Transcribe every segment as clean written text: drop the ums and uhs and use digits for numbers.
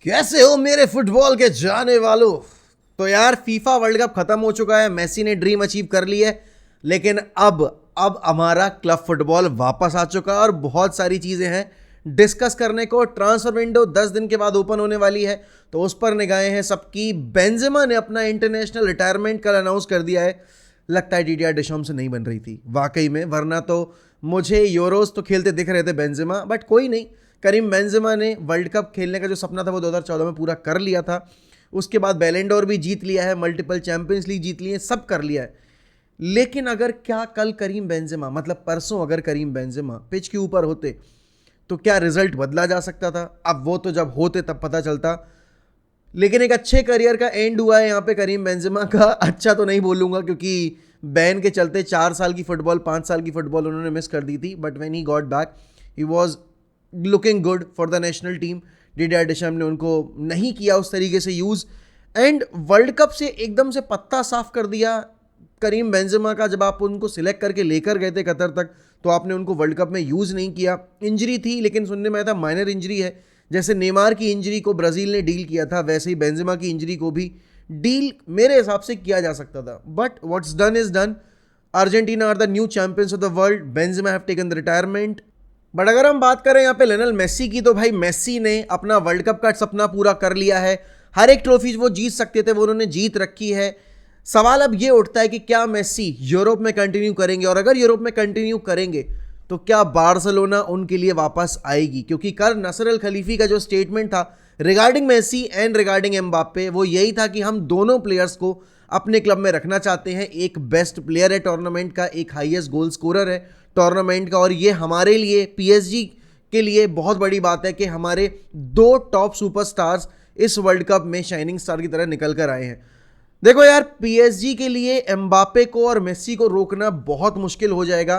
कैसे हो मेरे फुटबॉल के जाने वालों। तो यार फीफा वर्ल्ड कप खत्म हो चुका है, मेसी ने ड्रीम अचीव कर ली है। लेकिन अब हमारा क्लब फुटबॉल वापस आ चुका है और बहुत सारी चीजें हैं डिस्कस करने को। ट्रांसफर विंडो 10 दिन के बाद ओपन होने वाली है, तो उस पर निगाहें हैं सबकी। बेंजेमा ने अपना इंटरनेशनल रिटायरमेंट कल अनाउंस कर दिया है। लगता है डीडीआर डेशम से नहीं बन रही थी वाकई में, वरना तो मुझे यूरोज तो खेलते दिख रहे थे बेंजेमा, बट कोई नहीं। करीम बेंजेमा ने वर्ल्ड कप खेलने का जो सपना था वो 2014 में पूरा कर लिया था। उसके बाद बैलेंडोर भी जीत लिया है, मल्टीपल चैंपियंस लीग जीत ली है, सब कर लिया है। लेकिन अगर क्या कल करीम बेंजेमा, मतलब परसों अगर करीम बेंजेमा पिच के ऊपर होते तो क्या रिजल्ट बदला जा सकता था? अब वो तो जब होते तब पता चलता। लेकिन एक अच्छे करियर का एंड हुआ है यहाँ पे करीम बेंजेमा का। अच्छा तो नहीं बोलूँगा क्योंकि बैन के चलते 4 साल की फुटबॉल 5 साल की फुटबॉल उन्होंने मिस कर दी थी, but when he got back he was looking good for the national team. Didier Deschamps ने उनको नहीं किया उस तरीके से यूज़, एंड वर्ल्ड कप से एकदम से पत्ता साफ कर दिया करीम बेंजेमा का। जब आप उनको सिलेक्ट करके लेकर गए थे कतर तक, तो आपने उनको वर्ल्ड कप में यूज़ नहीं किया। इंजरी थी, लेकिन सुनने में आया था माइनर इंजरी है। जैसे नेमार की इंजरी को ब्राज़ील ने डील किया था, वैसे ही बेंजेमा की इंजरी को भी डील मेरे हिसाब से किया जा सकता था। But what's done is done. Argentina are the new champions of the world. Benzema have taken the retirement. But अगर हम बात करें यहाँ पे लियोनेल मेसी की, तो भाई मेसी ने अपना वर्ल्ड कप का सपना पूरा कर लिया है। हर एक ट्रॉफी वो जीत सकते थे वो उन्होंने जीत रखी है। सवाल अब ये उठता है कि क्या मेसी यूरोप में कंटिन्यू करेंगे, और अगर यूरोप में कंटिन्यू करेंगे तो क्या बार्सिलोना उनके लिए वापस आएगी? क्योंकि कल नसर अल खलीफी का जो स्टेटमेंट था regarding Messi and regarding Mbappe, वो यही था कि हम दोनों प्लेयर्स को अपने क्लब में रखना चाहते हैं। एक बेस्ट प्लेयर है टूर्नामेंट का, एक हाईएस्ट गोल स्कोरर है टूर्नामेंट का, और ये हमारे लिए पीएसजी के लिए बहुत बड़ी बात है कि हमारे 2 टॉप सुपरस्टार्स इस वर्ल्ड कप में शाइनिंग स्टार की तरह निकल कर आए हैं। देखो यार, पीएसजी के लिए एम्बाप्पे को और मेसी को रोकना बहुत मुश्किल हो जाएगा,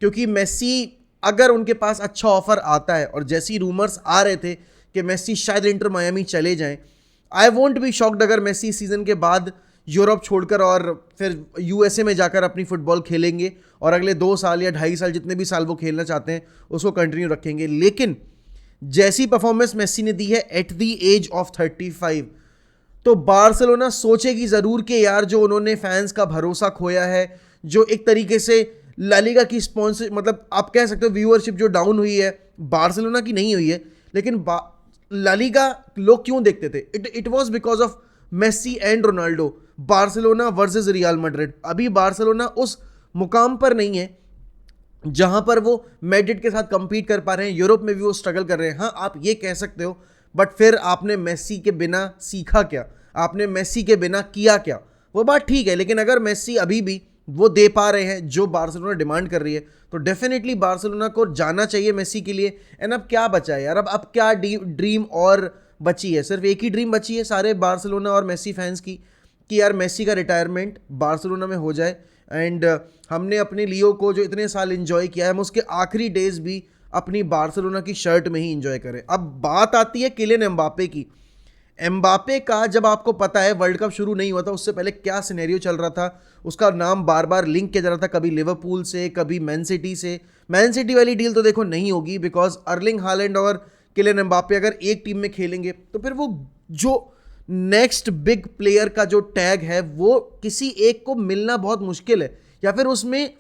क्योंकि मेसी अगर उनके पास अच्छा ऑफर आता है, और जैसी रूमर्स आ रहे थे कि मेसी शायद इंटर मायामी चले जाएं, आई वोंट बी शॉक्ड अगर मेसी सीजन के बाद यूरोप छोड़कर और फिर यूएसए में जाकर अपनी फुटबॉल खेलेंगे और अगले 2 साल या 2.5 साल जितने भी साल वो खेलना चाहते हैं उसको कंटिन्यू रखेंगे। लेकिन जैसी परफॉर्मेंस मेसी ने दी है एट द एज ऑफ 35, तो बार्सिलोना सोचेगी ज़रूर कि यार जो उन्होंने फैंस का भरोसा खोया है, जो एक तरीके से ला लीगा की स्पॉन्सर, मतलब आप कह सकते हो व्यूअरशिप जो डाउन हुई है, बार्सिलोना की नहीं हुई है, लेकिन ला लीगा लोग क्यों देखते थे? It was because of Messi and Ronaldo. Barcelona versus Real Madrid. अभी बार्सिलोना उस मुकाम पर नहीं है जहां पर वो मैड्रिड के साथ कंपीट कर पा रहे हैं। यूरोप में भी वो स्ट्रगल कर रहे हैं। हाँ, आप ये कह सकते हो, बट फिर आपने मेसी के बिना सीखा क्या? आपने मेसी के बिना किया क्या? वो बात ठीक है, लेकिन अगर मेसी अभी भी वो दे पा रहे हैं जो बार्सिलोना डिमांड कर रही है, तो डेफिनेटली बार्सिलोना को जाना चाहिए मेसी के लिए। एंड अब क्या बचा है यार? अब क्या ड्रीम और बची है? सिर्फ एक ही ड्रीम बची है सारे बार्सिलोना और मेसी फैंस की, कि यार मेसी का रिटायरमेंट बार्सिलोना में हो जाए, एंड हमने अपने लियो को जो इतने साल एंजॉय किया है, हम उसके आखिरी डेज भी अपनी बार्सिलोना की शर्ट में ही एंजॉय करें। अब बात आती है किलियन एम्बापे की। एम्बापे का जब आपको पता है वर्ल्ड कप शुरू नहीं हुआ था उससे पहले क्या सिनेरियो चल रहा था, उसका नाम बार बार लिंक किया जा रहा था, कभी लिवरपूल से, कभी मैन सिटी से। मैन सिटी वाली डील तो देखो नहीं होगी, बिकॉज अर्लिंग हालैंड और किलियन एम्बापे अगर एक टीम में खेलेंगे तो फिर वो जो नेक्स्ट बिग प्लेयर का जो टैग है वो किसी एक को मिलना बहुत मुश्किल है, या फिर उसमें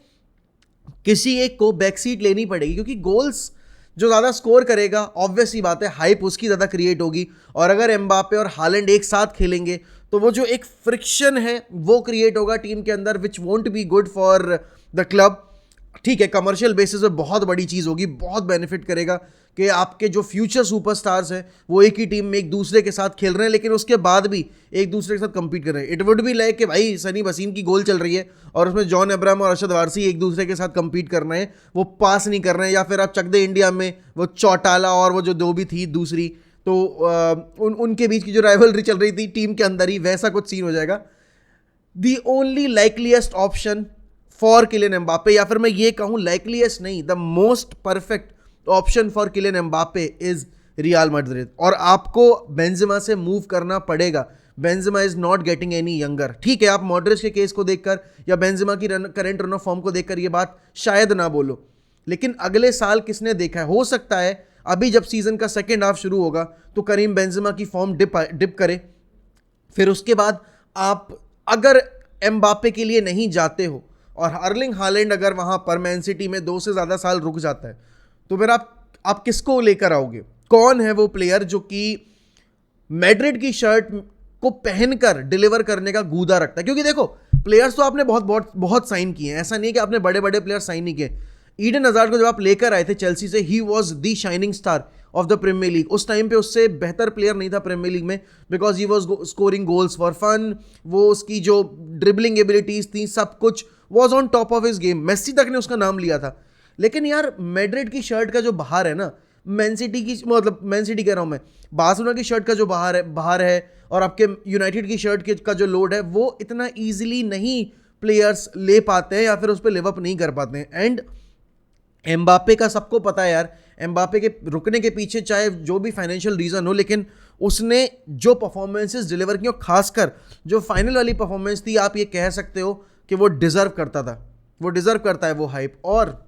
किसी एक को बैकसीट लेनी पड़ेगी, क्योंकि गोल्स जो ज़्यादा स्कोर करेगा ऑब्वियस ही बात है हाइप उसकी ज़्यादा क्रिएट होगी। और अगर एम्बापे और हालैंड एक साथ खेलेंगे तो वो जो एक फ्रिक्शन है वो क्रिएट होगा टीम के अंदर, which won't be good for the club. ठीक है, कमर्शियल बेसिस पे बहुत बड़ी चीज़ होगी, बहुत बेनिफिट करेगा कि आपके जो फ्यूचर सुपरस्टार्स हैं वो एक ही टीम में एक दूसरे के साथ खेल रहे हैं, लेकिन उसके बाद भी एक दूसरे के साथ compete कर रहे हैं। इट वुड बी लाइक कि भाई सनी वसीम की गोल चल रही है और उसमें जॉन अब्राहम और अरशद वारसी एक दूसरे के साथ compete कर रहे हैं, वो पास नहीं कर रहे हैं। या फिर आप चक दे इंडिया में वो चौटाला और वो जो दो भी थी दूसरी, तो उनके बीच की जो राइवलरी चल रही थी टीम के अंदर ही, वैसा कुछ सीन हो जाएगा। The only likeliest option for Kylian Mbappe, या फिर मैं ये कहूँ लाइकलीस्ट नहीं, the most perfect option for Kylian Mbappe is Real Madrid. और आपको बेंजेमा से मूव करना पड़ेगा। Benzema is not getting any younger. ठीक है, आप मॉड्रिच के केस को देखकर या बेंजेमा की करंट रन ऑफ फॉर्म को देखकर ये बात शायद ना बोलो, लेकिन अगले साल किसने देखा है? हो सकता है अभी जब सीजन का सेकेंड हाफ शुरू होगा तो करीम बेंजेमा की फॉर्म डिप करे, फिर उसके बाद आप अगर एम्बापे के लिए नहीं जाते हो और अर्लिंग हालैंड अगर वहां पर मैन सिटी में 2 से ज़्यादा साल रुक जाता है, तो फिर आप किसको लेकर आओगे? कौन है वो प्लेयर जो कि मैड्रिड की शर्ट को पहनकर डिलीवर करने का गूदा रखता है? क्योंकि देखो, प्लेयर्स तो आपने बहुत बहुत बहुत साइन किए हैं, ऐसा नहीं है कि आपने बड़े बड़े प्लेयर साइन नहीं किए। ईडन हज़ार्ड को जब आप लेकर आए थे चेल्सी से, he was the shining star of the Premier League. उस टाइम पे उससे बेहतर प्लेयर नहीं था प्रीमियर लीग में, because he was scoring goals for fun. वो उसकी जो ड्रिबलिंग एबिलिटीज थी, सब कुछ was on top of his game. Messi तक ने उसका नाम लिया था। लेकिन यार मैड्रिड की शर्ट का जो बाहर है ना, मैन सिटी की, मतलब मैन सिटी कह रहा हूँ मैं, बार्सिलोना की शर्ट का जो बाहर है और आपके यूनाइटेड की शर्ट का जो लोड है, वो इतना ईजिली नहीं प्लेयर्स ले पाते हैं या फिर उस पर लिव अप नहीं कर पाते हैं। एंड एम्बापे का सबको पता है यार, एम्बापे के रुकने के पीछे चाहे जो भी फाइनेंशियल रीजन हो, लेकिन उसने जो परफॉर्मेंसेस डिलीवर की, और खासकर जो फाइनल वाली परफॉर्मेंस थी, आप ये कह सकते हो कि वो डिजर्व करता था, वो डिजर्व करता है वो हाइप। और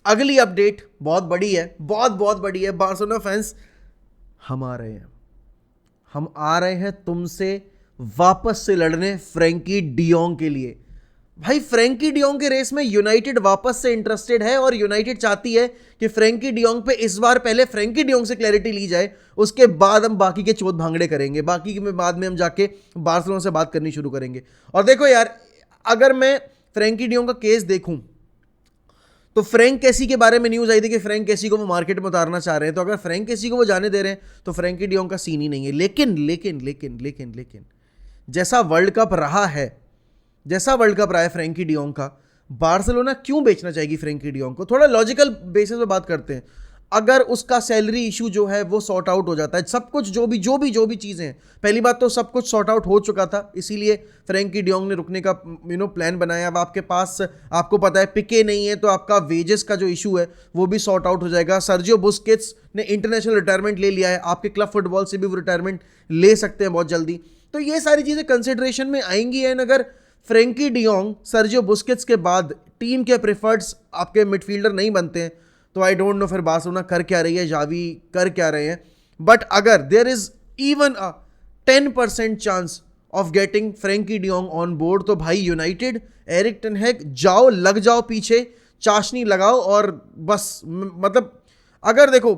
अगली अपडेट बहुत बड़ी है, बहुत बड़ी है। बार्सिलोना फैंस, हम आ रहे हैं तुमसे वापस से लड़ने फ्रैंकी डियोंग के लिए। भाई फ्रैंकी डियोंग के रेस में यूनाइटेड वापस से इंटरेस्टेड है और यूनाइटेड चाहती है कि फ्रैंकी डियोंग पे इस बार पहले फ्रैंकी डियोंग से क्लैरिटी ली जाए, उसके बाद हम बाकी के चौथ भांगड़े करेंगे, बाकी के बाद में हम जाके बार्सिलोना से बात करनी शुरू करेंगे। और देखो यार, अगर मैं फ्रैंकी डियोंग का केस देखूं तो फ्रैंक कैसी के बारे में न्यूज़ आई थी कि फ्रैंक कैसी को वो मार्केट में उतारना चाह रहे हैं, तो अगर फ्रैंक कैसी को वो जाने दे रहे हैं तो फ्रैंकी डियोंग का सीन ही नहीं है। लेकिन जैसा वर्ल्ड कप रहा है, फ्रैंकी डियोंग का, बार्सिलोना क्यों बेचना चाहेगी फ्रैंकी डियोंग को? थोड़ा लॉजिकल बेसिस पे बात करते हैं। अगर उसका सैलरी इशू जो है वो सॉर्ट आउट हो जाता है, सब कुछ जो भी चीज़ें हैं, पहली बात तो सब कुछ सॉर्ट आउट हो चुका था, इसीलिए फ्रैंकी डियोंग ने रुकने का प्लान बनाया। अब आपके पास, आपको पता है, पिके नहीं है तो आपका वेजेस का जो इशू है वो भी सॉर्ट आउट हो जाएगा। सर्जियो बुस्केट्स ने इंटरनेशनल रिटायरमेंट ले लिया है, आपके क्लब फुटबॉल से भी वो रिटायरमेंट ले सकते हैं बहुत जल्दी। तो ये सारी चीज़ें कंसिडरेशन में आएंगी। एंड अगर फ्रैंकी डियोंग सर्जियो बुस्केट्स के बाद टीम के प्रेफर्ड्स आपके मिडफील्डर नहीं बनते हैं, तो आई डोंट नो फिर बार्सिलोना कर क्या रही है, जावी कर क्या रहे हैं। बट अगर there is even a 10% chance of getting Frenkie de Jong on board, तो भाई यूनाइटेड, एरिक टेन हैग, जाओ, लग जाओ पीछे, चाशनी लगाओ और बस, मतलब अगर देखो,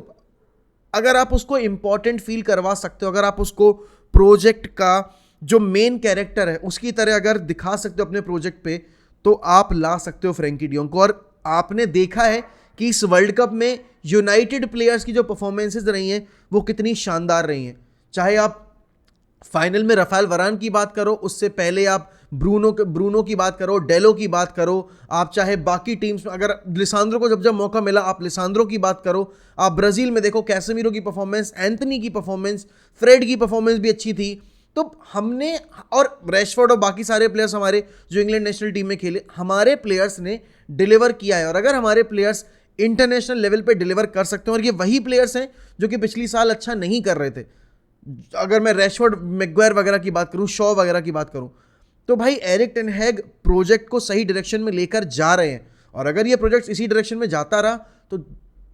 अगर आप उसको इंपॉर्टेंट फील करवा सकते हो, अगर आप उसको प्रोजेक्ट का जो मेन कैरेक्टर है उसकी तरह अगर दिखा सकते हो अपने प्रोजेक्ट पे, तो आप ला सकते हो फ्रैंकी डियोंग को। और आपने देखा है कि इस वर्ल्ड कप में यूनाइटेड प्लेयर्स की जो परफॉर्मेंसेस रही हैं वो कितनी शानदार रही हैं। चाहे आप फाइनल में रफाल वरान की बात करो, उससे पहले आप ब्रूनो की बात करो, डेलो की बात करो, आप चाहे बाकी टीम्स में अगर लिसांद्रो को जब मौका मिला आप लिसांद्रो की बात करो, आप ब्राजील में देखो कैसेमीरो की परफॉर्मेंस, एंथनी की परफॉर्मेंस, फ्रेड की परफॉर्मेंस भी अच्छी थी। तो हमने, और रैशफोर्ड और बाकी सारे प्लेयर्स हमारे जो इंग्लैंड नेशनल टीम में खेले, हमारे प्लेयर्स ने डिलीवर किया है। और अगर हमारे प्लेयर्स इंटरनेशनल लेवल पे डिलीवर कर सकते हैं, और ये वही प्लेयर्स हैं जो कि पिछली साल अच्छा नहीं कर रहे थे, अगर मैं रैशफोर्ड, मैग्वायर वगैरह की बात करूं, शॉ वगैरह की बात करूं, तो भाई एरिक टेन हैग प्रोजेक्ट को सही डायरेक्शन में लेकर जा रहे हैं। और अगर ये प्रोजेक्ट इसी डायरेक्शन में जाता रहा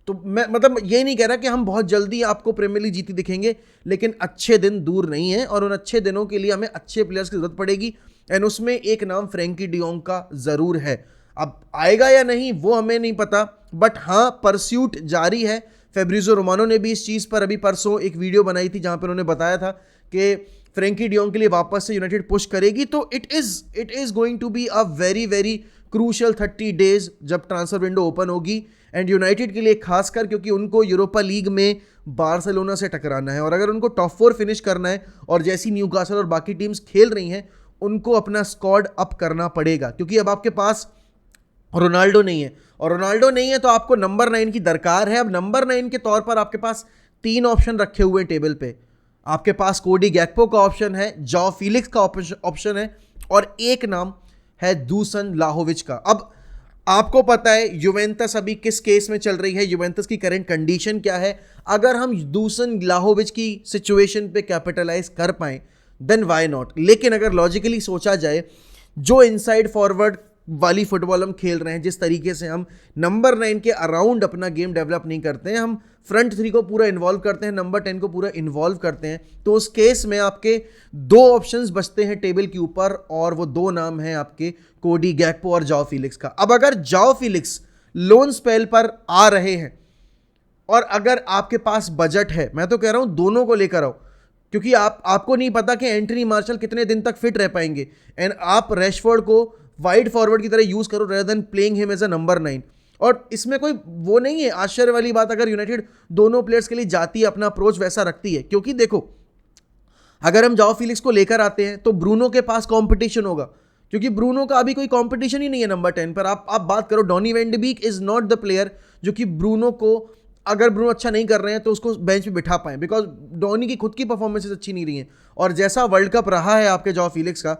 तो मैं, मतलब ये नहीं कह रहा कि हम बहुत जल्दी आपको प्रीमियर लीग जीती दिखेंगे, लेकिन अच्छे दिन दूर नहीं है और उन अच्छे दिनों के लिए हमें अच्छे प्लेयर्स की जरूरत पड़ेगी। एंड उसमें एक नाम फ्रैंकी डियोंग का ज़रूर है। अब आएगा या नहीं वो हमें नहीं पता, बट हाँ, परस्यूट जारी है। फेब्रिजो रोमानो ने भी इस चीज़ पर अभी परसों एक वीडियो बनाई थी जहाँ पर उन्होंने बताया था कि फ्रैंकी डियोंग के लिए वापस से यूनाइटेड पुश करेगी। तो it is going to be a very very crucial 30 days जब ट्रांसफर विंडो ओपन होगी। एंड यूनाइटेड के लिए खासकर क्योंकि उनको यूरोपा लीग में बार्सिलोना से टकराना है, और अगर उनको टॉप 4 फिनिश करना है, और जैसी न्यूकासल और बाकी टीम्स खेल रही हैं, उनको अपना स्क्वाड अप करना पड़ेगा। क्योंकि अब आपके पास रोनाल्डो नहीं है, और रोनाल्डो नहीं है तो आपको नंबर 9 की दरकार है। अब नंबर 9 के तौर पर आपके पास 3 ऑप्शन रखे हुए हैं टेबल पे। आपके पास कोडी गैक्पो का ऑप्शन है, जॉ फिलिक्स का ऑप्शन है, और एक नाम है दूसन लाहोविच का। अब आपको पता है यूवेंटस अभी किस केस में चल रही है, यूवेंटस की करंट कंडीशन क्या है। अगर हम दूसन लाहोविच की सिचुएशन पे कैपिटलाइज कर पाएं देन व्हाई नॉट। लेकिन अगर लॉजिकली सोचा जाए, जो इनसाइड फॉरवर्ड वाली फुटबॉल हम खेल रहे हैं, जिस तरीके से हम नंबर 9 के अराउंड अपना गेम डेवलप नहीं करते हैं, हम फ्रंट 3 को पूरा इन्वॉल्व करते हैं, नंबर 10 को पूरा इन्वॉल्व करते हैं, तो उस केस में आपके दो ऑप्शंस बचते हैं टेबल के ऊपर, और वो दो नाम हैं आपके कोडी गैक्पो और जाओ फीलिक्स का। अब अगर जाओ फीलिक्स लोन स्पेल पर आ रहे हैं और अगर आपके पास बजट है, मैं तो कह रहा हूं दोनों को लेकर आओ, क्योंकि आपको नहीं पता कि एंटनी मार्शल कितने दिन तक फिट रह पाएंगे, एंड आप रैशफोर्ड को वाइड फॉरवर्ड की तरह यूज करो rather than playing him as a number 9। और इसमें कोई वो नहीं है आश्चर्य वाली बात अगर यूनाइटेड दोनों प्लेयर्स के लिए जाती है, अपना अप्रोच वैसा रखती है, क्योंकि देखो अगर हम जाओ फीलिक्स को लेकर आते हैं तो ब्रूनो के पास कंपटीशन होगा, क्योंकि ब्रूनो का अभी कोई कंपटीशन ही नहीं है नंबर 10 पर। आप बात करो, Donny van de Beek is not the player जो कि ब्रूनो को, अगर ब्रूनो अच्छा नहीं कर रहे हैं तो उसको बेंच पे बिठा पाए, बिकॉज डॉनी की खुद की परफॉर्मेंसेस अच्छी नहीं रही हैं, और जैसा वर्ल्ड कप रहा है आपके जाओ फीलिक्स का,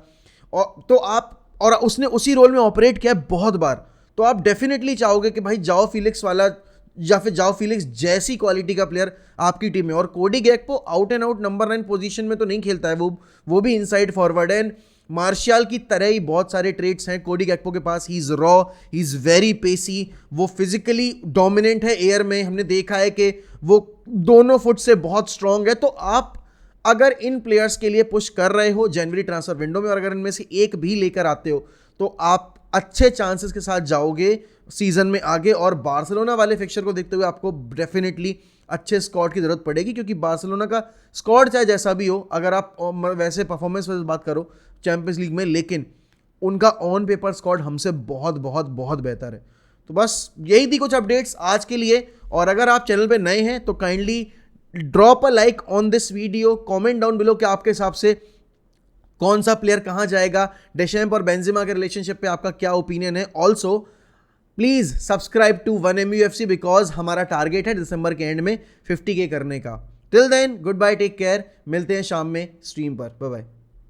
और तो आप, और उसने उसी रोल में ऑपरेट किया है बहुत बार, तो आप डेफिनेटली चाहोगे कि भाई जाओ फीलिक्स वाला या फिर जाओ फीलिक्स जैसी क्वालिटी का प्लेयर आपकी टीम में। और Cody Gakpo out and out number 9 position में तो नहीं खेलता है, वो भी इनसाइड फॉरवर्ड है। मार्शियल की तरह ही बहुत सारे ट्रेड्स हैं कोडी गैक्पो के पास। He is raw, he is very pacy, वो फिजिकली डोमिनेंट है एयर में, हमने देखा है कि वो दोनों फुट से बहुत स्ट्रांग है। तो आप अगर इन प्लेयर्स के लिए पुश कर रहे हो जनवरी ट्रांसफर विंडो में, और अगर इनमें से एक भी लेकर आते हो तो आप अच्छे चांसेस के साथ जाओगे सीजन में आगे। और बार्सिलोना वाले फिक्चर को देखते हुए आपको डेफिनेटली अच्छे स्क्वाड की जरूरत पड़ेगी, क्योंकि बार्सिलोना का स्क्वाड चाहे जैसा भी हो, अगर आप वैसे परफॉर्मेंस वैसे बात करो चैंपियंस लीग में, लेकिन उनका ऑन पेपर स्क्वाड हमसे बहुत बहुत बहुत बेहतर है। तो बस यही थी कुछ अपडेट्स आज के लिए, और अगर आप चैनल पे नए हैं तो kindly drop a like on this video, comment down below कि आपके हिसाब से कौन सा प्लेयर कहां जाएगा, डेशैम्प और बेंजेमा के रिलेशनशिप पे आपका क्या ओपिनियन है। Also please subscribe to 1MUFC because हमारा टारगेट है दिसंबर के एंड में 50K करने का। Till then goodbye, take care, मिलते हैं शाम में स्ट्रीम पर, बाय बाय।